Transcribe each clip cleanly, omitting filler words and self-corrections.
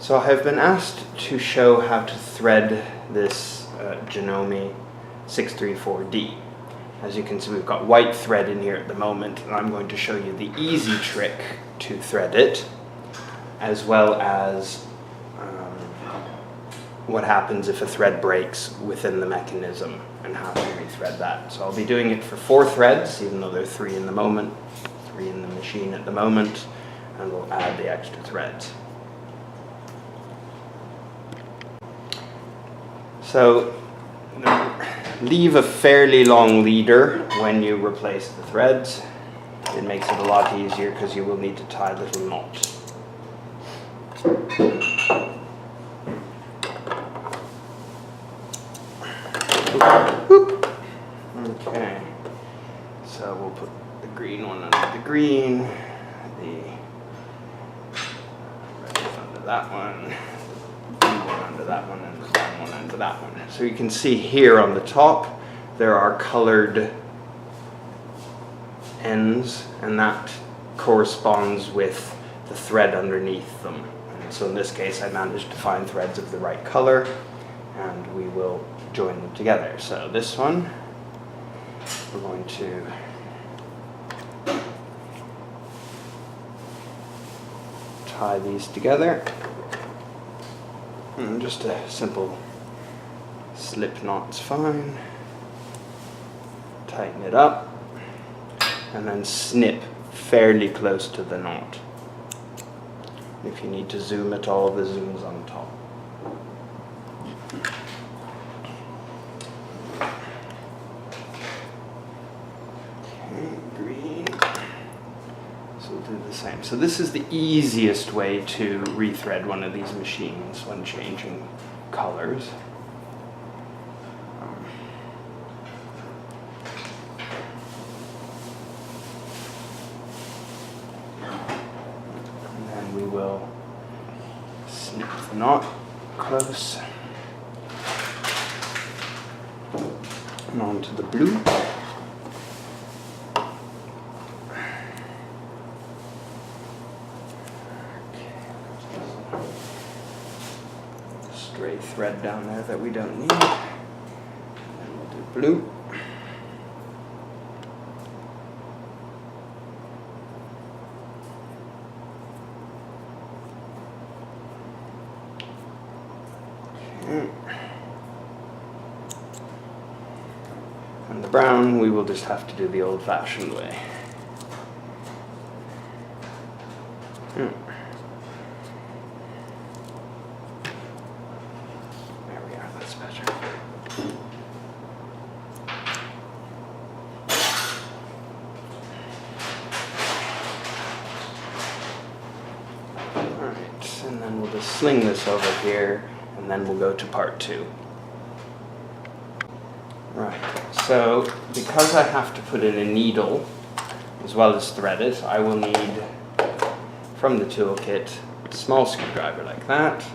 So I have been asked to show how to thread this Janome 634D. As you can see, we've got white thread in here at the moment, and I'm going to show you the easy trick to thread it, as well as what happens if a thread breaks within the mechanism and how to rethread that. So I'll be doing it for 4 threads, even though there are 3 in the moment, 3 in the machine at the moment, and we'll add the extra threads. So leave a fairly long leader when you replace the threads. It makes it a lot easier because you will need to tie little knots. Okay, so we'll put the green one under the green, the red one under that one, the blue one under that one, and the brown one under that one. So you can see here on the top there are colored ends, and that corresponds with the thread underneath them. And so in this case I managed to find threads of the right color, and we will join them together. So this one, we're going to tie these together, and just a simple slip knot's fine. Tighten it up and then snip fairly close to the knot. If you need to zoom at all, the zoom's on top. Green. So we'll do the same. So this is the easiest way to rethread one of these machines when changing colors. And then we will snip the knot close and onto the blue. Stray thread down there that we don't need. And we'll do blue. Okay. And the brown, we will just have to do the old-fashioned way. There we are, that's better. Alright, and then we'll just sling this over here, and then we'll go to part 2. Right, so because I have to put in a needle as well as thread it, I will need, from the toolkit, a small screwdriver like that,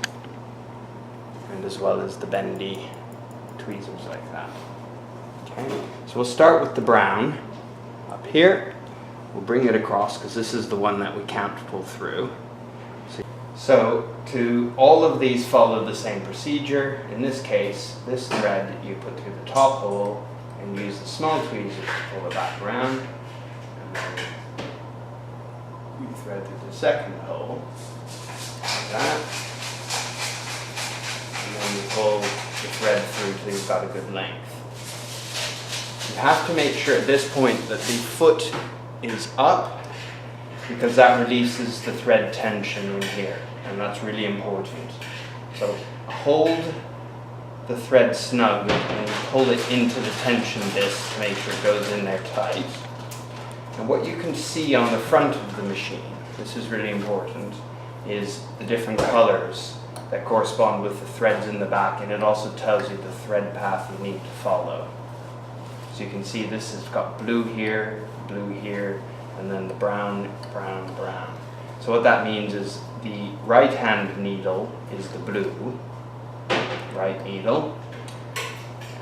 and as well as the bendy tweezers like that. Okay, so we'll start with the brown up here. We'll bring it across because this is the one that we can't pull through. So to all of these follow the same procedure. In this case, this thread you put through the top hole and use the small tweezers to pull it back around. And then you thread through the second hole, like that. And then you pull the thread through till you've got a good length. You have to make sure at this point that the foot is up, because that releases the thread tension in here, and that's really important. So hold the thread snug and pull it into the tension disc to make sure it goes in there tight. And what you can see on the front of the machine, this is really important, is the different colors that correspond with the threads in the back, and it also tells you the thread path you need to follow. So you can see this has got blue here, and then the brown, brown, brown. So what that means is the right hand needle is the blue, right needle,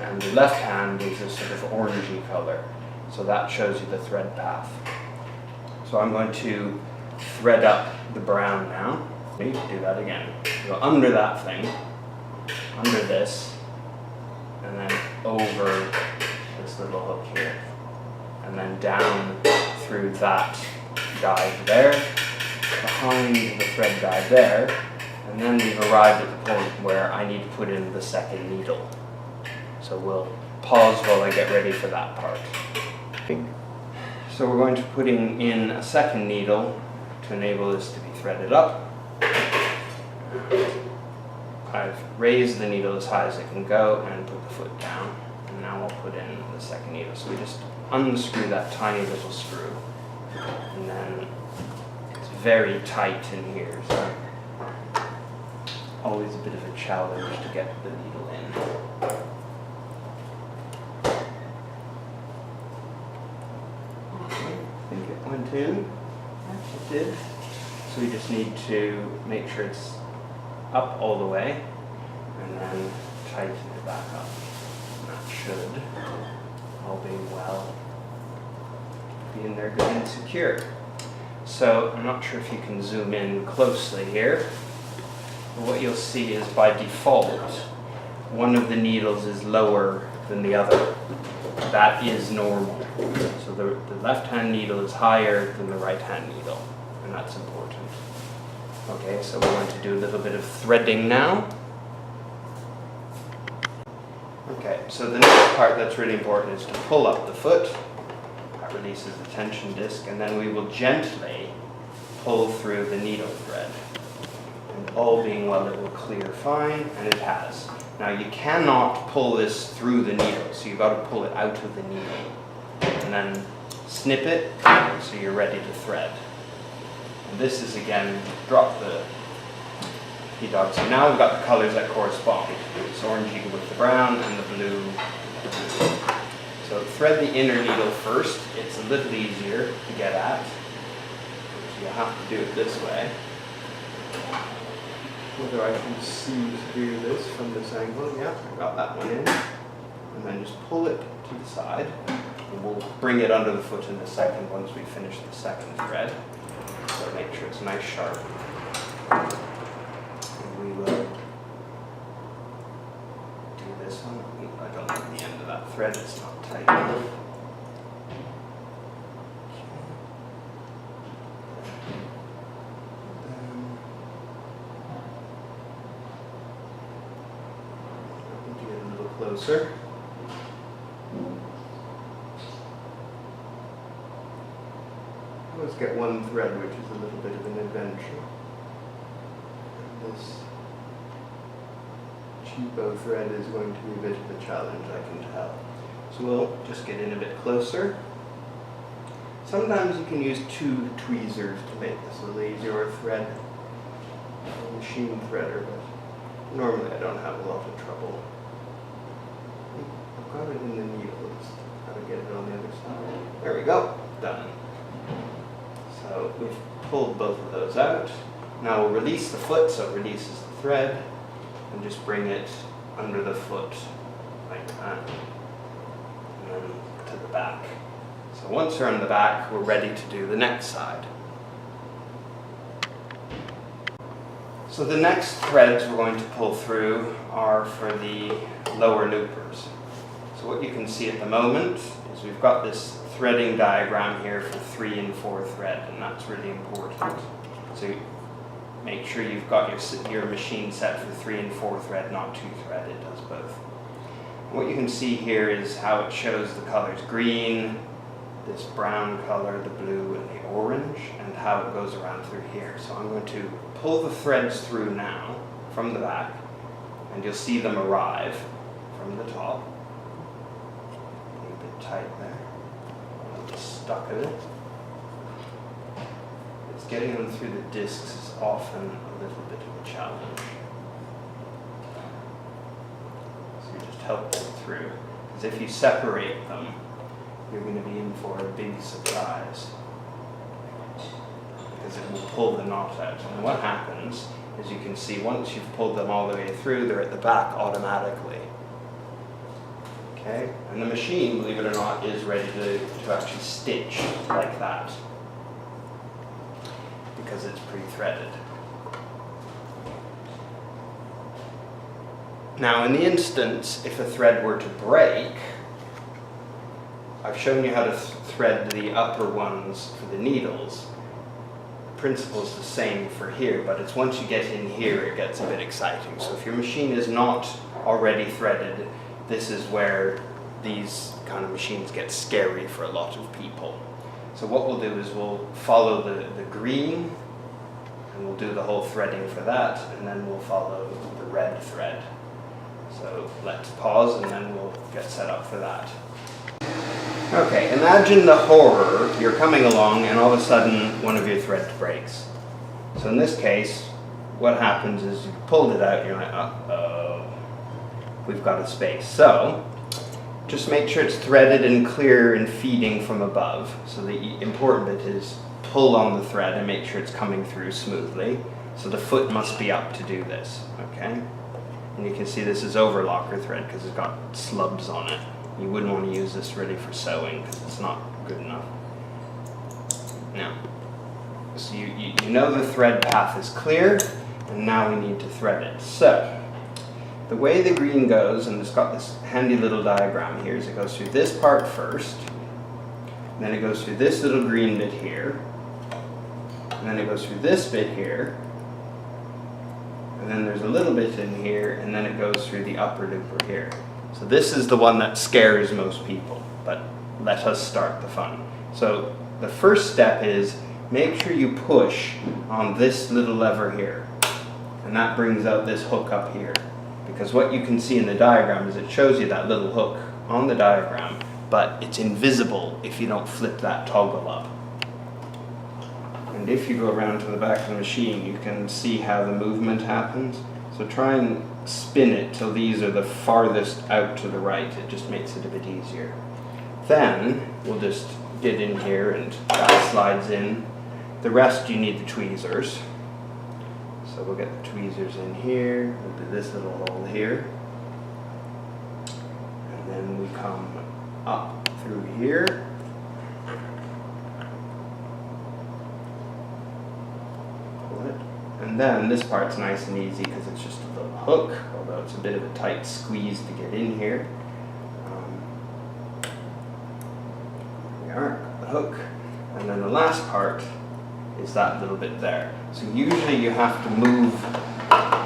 and the left hand is a sort of orangey color. So that shows you the thread path. So I'm going to thread up the brown now. I need to do that again. go under that thing, under this, and then over this little hook here, and then down through that guide there, behind the thread guide there, and then we've arrived at the point where I need to put in the second needle. So we'll pause while I get ready for that part. So we're going to be putting in a second needle to enable this to be threaded up. I've raised the needle as high as it can go and put the foot down, and now I'll put in the second needle. So we just unscrew that tiny little screw, and then it's very tight in here, so always a bit of a challenge to get the needle in. I think it went in. It did. So we just need to make sure it's up all the way, and then tighten it back up. And that should, all being well, be in there good and secure. So I'm not sure if you can zoom in closely here, but what you'll see is by default, one of the needles is lower than the other. That is normal. So the left-hand needle is higher than the right-hand needle, and that's important. Okay, so we're going to do a little bit of threading now. Okay, so the next part that's really important is to pull up the foot. That releases the tension disc, and then we will gently pull through the needle thread. And all being well, it will clear fine, and it has. Now you cannot pull this through the needle, so you've got to pull it out of the needle. And then snip it, so you're ready to thread. And this is, again, drop the P-dog. So now we've got the colors that correspond. It's orangey with the brown and the blue with the blue. So thread the inner needle first. It's a little easier to get at. So you'll have to do it this way. Whether I can see to do this from this angle. Yeah, I got that one in. And then just pull it to the side. And we'll bring it under the foot in a second once we finish the second thread. So make sure it's nice sharp. And we will do this one. I don't like the end of that thread, it's not tight enough. Get a little closer. Let's get one thread, which is a little bit of an adventure. And this cheapo thread is going to be a bit of a challenge, I can tell. So we'll just get in a bit closer. Sometimes you can use two tweezers to make this a little easier, or a thread, a machine threader, but normally I don't have a lot of trouble. I've got it in the needle, just gotta get it on the other side. There we go, done. So we've pulled both of those out. Now we'll release the foot, so it releases the thread, and just bring it under the foot like that, and then to the back. So once we're on the back, we're ready to do the next side. So the next threads we're going to pull through are for the lower loopers. So what you can see at the moment is we've got this threading diagram here for 3 and 4 thread, and that's really important. So make sure you've got your machine set for 3 and 4 thread, not 2 thread, it does both. What you can see here is how it shows the colors green, this brown color, the blue, and the orange, and how it goes around through here. So I'm going to pull the threads through now from the back, and you'll see them arrive from the top. A bit tight there. Stuck in it. It's getting them through the discs is often a little bit of a challenge. So you just help them through. Because if you separate them, you're going to be in for a big surprise. Because it will pull the knot out. And what happens is you can see once you've pulled them all the way through, they're at the back automatically. Okay, and the machine, believe it or not, is ready to actually stitch like that because it's pre-threaded. Now in the instance, if a thread were to break, I've shown you how to thread the upper ones for the needles. The principle is the same for here, but it's once you get in here it gets a bit exciting. So if your machine is not already threaded, this is where these kind of machines get scary for a lot of people. So what we'll do is we'll follow the green, and we'll do the whole threading for that, and then we'll follow the red thread. So let's pause and then we'll get set up for that. Okay, imagine the horror. You're coming along and all of a sudden one of your threads breaks. So in this case, what happens is you pulled it out and you're like, uh-oh, we've got a space. So just make sure it's threaded and clear and feeding from above. So the important bit is pull on the thread and make sure it's coming through smoothly. So the foot must be up to do this, okay? And you can see this is overlocker thread because it's got slubs on it. You wouldn't want to use this really for sewing because it's not good enough. Now, so you know the thread path is clear, and now we need to thread it. So, the way the green goes, and it's got this handy little diagram here, is it goes through this part first, and then it goes through this little green bit here, and then it goes through this bit here, and then there's a little bit in here, and then it goes through the upper looper here. So this is the one that scares most people, but let us start the fun. So the first step is make sure you push on this little lever here, and that brings out this hook up here. Because what you can see in the diagram is it shows you that little hook on the diagram, but it's invisible if you don't flip that toggle up. And if you go around to the back of the machine, you can see how the movement happens. So try and spin it till these are the farthest out to the right. It just makes it a bit easier. Then we'll just get in here and that slides in. The rest you need the tweezers. So we'll get the tweezers in here. We'll do this little hole here. And then we come up through here. And then this part's nice and easy because it's just a little hook, although it's a bit of a tight squeeze to get in here. Here we are, got the hook. And then the last part is that little bit there. So usually you have to move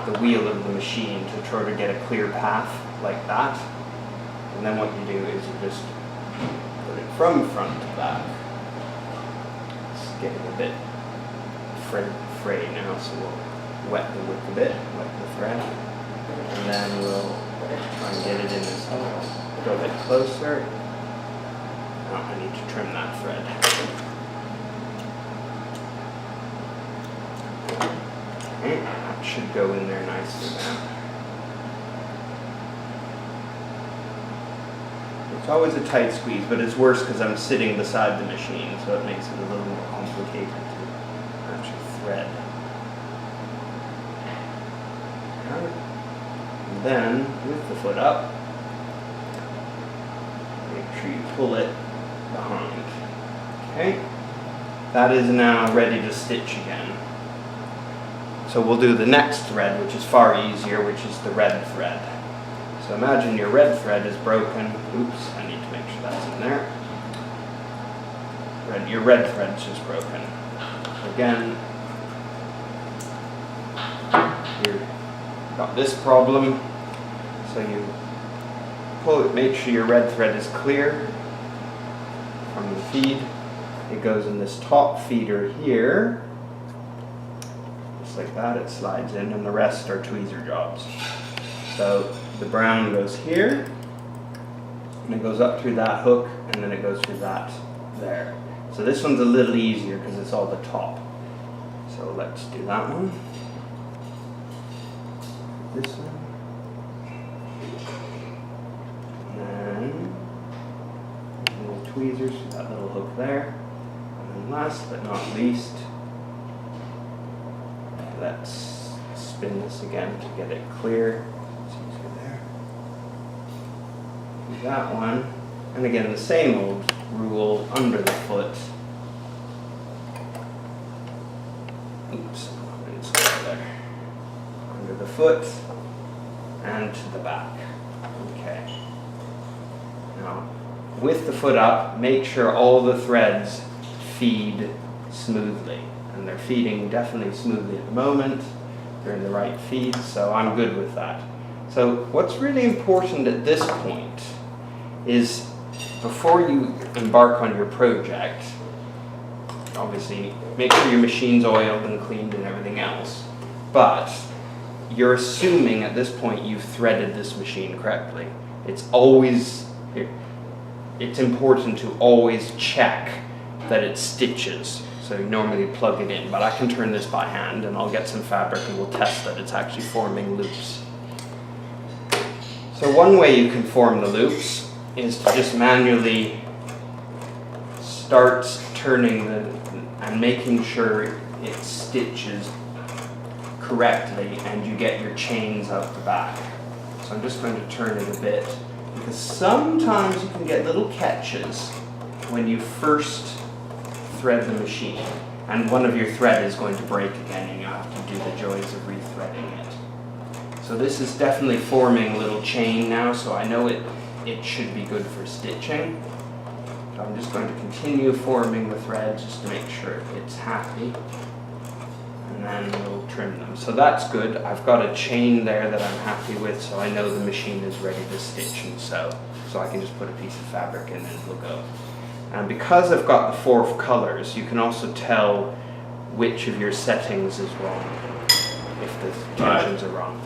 the wheel of the machine to try to get a clear path like that. And then what you do is you just put it from front to back. It's getting a bit fray now, so we'll wet the wick a bit, wet the thread, and then we'll try and get it in this hole. Go a bit closer. Oh, I need to trim that thread. Okay, that should go in there nicely now. It's always a tight squeeze, but it's worse because I'm sitting beside the machine, so it makes it a little more complicated to actually thread. And then, with the foot up, make sure you pull it behind. Okay? That is now ready to stitch again. So we'll do the next thread, which is far easier, which is the red thread. So imagine your red thread is broken. Oops, I need to make sure that's in there. Your red thread's just broken. Again, you've got this problem. So you pull it, make sure your red thread is clear from the feed. It goes in this top feeder here. Just like that, it slides in, and the rest are tweezer jobs. So the brown goes here, and it goes up through that hook, and then it goes through that there. So this one's a little easier because it's all the top. So let's do that one. This one. And then little tweezers for that little hook there. And then last but not least, let's spin this again to get it clear. It's easier there. Do that one. And again, the same old rule under the foot. Oops, I didn't square there. Under the foot, and to the back. Okay. Now, with the foot up, make sure all the threads feed smoothly. And they're feeding definitely smoothly at the moment. They're in the right feed, so I'm good with that. So what's really important at this point is before you embark on your project, obviously make sure your machine's oiled and cleaned and everything else, but you're assuming at this point you've threaded this machine correctly. It's important to always check that it stitches. So you normally plug it in, but I can turn this by hand and I'll get some fabric and we'll test that it's actually forming loops. So one way you can form the loops is to just manually start turning and making sure it stitches correctly and you get your chains out the back. So I'm just going to turn it a bit because sometimes you can get little catches when you first thread the machine and one of your thread is going to break again and you have to do the joys of rethreading it. So this is definitely forming a little chain now, so I know it should be good for stitching. So I'm just going to continue forming the threads just to make sure it's happy. And then we'll trim them. So that's good. I've got a chain there that I'm happy with, so I know the machine is ready to stitch and sew. So I can just put a piece of fabric in and it'll go. And because I've got the 4 colors, you can also tell which of your settings is wrong, if the tensions are wrong.